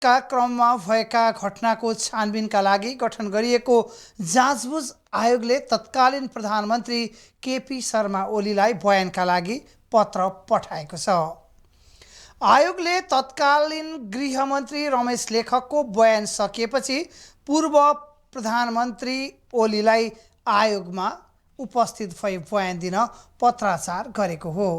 का क्रममा भएका घटनाको छानबिनका लागि गठन गरिएको जाँचबुझ आयोगले तत्कालीन प्रधानमन्त्री केपी शर्मा ओलीलाई बयानका लागि पत्र पठाएको छ। आयोगले तत्कालीन गृहमन्त्री रमेश लेखकको बयान सकिएपछि पूर्व प्रधानमन्त्री ओलीलाई आयोगमा उपस्थित भई बयान दिन पत्राचार गरेको हो।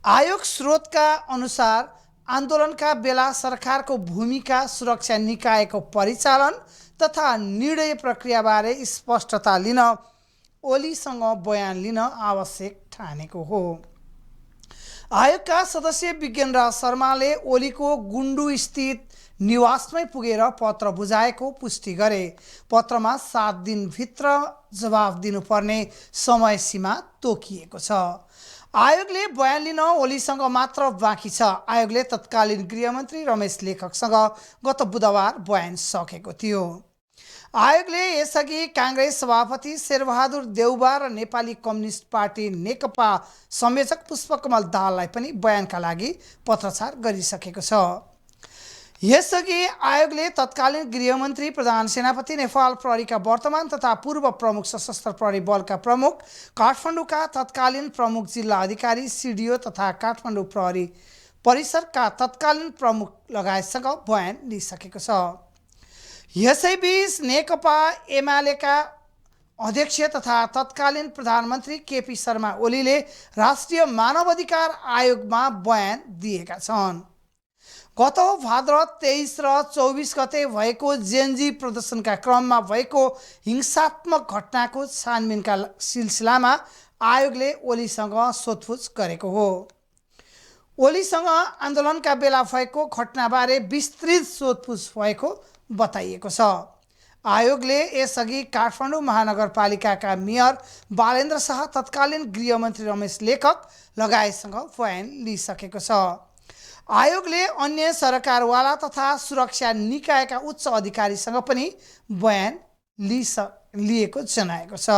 आयोग स्रोतका अनुसार आन्दोलनका बेला सरकारको भूमिका, सुरक्षा निकायको परिचालन तथा निर्णय प्रक्रियाबारे स्पष्टता लिन ओलीसँग बयान लिन आवश्यक ठानेको हो। आयोगका सदस्य विज्ञानराज शर्माले ओलीको गुन्डु स्थित निवासमै पुगेर पत्र बुझाएको पुष्टि गरे। पत्रमा 7 दिनभित्र जवाफ दिनुपर्ने समय सीमा तोकिएको छ। आयोगले बयान लिन ओलीसँग मात्र बाँकी छ। आयोगले तत्कालीन गृहमन्त्री रमेश लेखकसँग गत बुधबार बयान सकेको थियो। आयोगले यसअघि काङ्ग्रेस सभापति शेरबहादुर देउबा र नेपाली कम्युनिस्ट पार्टी नेकपा संयोजक पुष्पकमल दाहाललाई पनि बयानका लागि पत्राचार गरिसकेको छ। यसअघि आयोगले तत्कालीन गृहमन्त्री, प्रधान सेनापति, नेपाल प्रहरीका वर्तमान तथा पूर्व प्रमुख सशस्त्र प्रहरी बलका प्रमुख, काठमाडौँका तत्कालीन प्रमुख जिल्ला अधिकारी सिडिओ तथा काठमाडौँ प्रहरी परिसरका तत्कालीन प्रमुख लगायतसँग बयान लिइसकेको छ। यसैबीच नेकपा एमालेका अध्यक्ष तथा तत्कालीन प्रधानमन्त्री केपी शर्मा ओलीले राष्ट्रिय मानवाधिकार आयोगमा बयान दिएका छन्। गत भाद्र 23 र 24 गते भएको जेएनजी प्रदर्शनका क्रममा भएको हिंसात्मक घटनाको छानबिनका सिलसिलामा आयोगले ओलीसँग सोधपुछ गरेको हो। ओलीसँग आन्दोलनका बेला भएको घटनाबारे विस्तृत सोधपुछ भएको बताइएको छ। आयोगले यसअघि काठमाडौँ महानगरपालिकाका मेयर बालेन्द्र शाह, तत्कालीन गृहमन्त्री रमेश लेखक लगायतसँग बयान लिइसकेको छ। आयोगले अन्य सरकारवाला तथा सुरक्षा निकायका उच्च अधिकारीसँग पनि बयान लिएको जनाएको छ।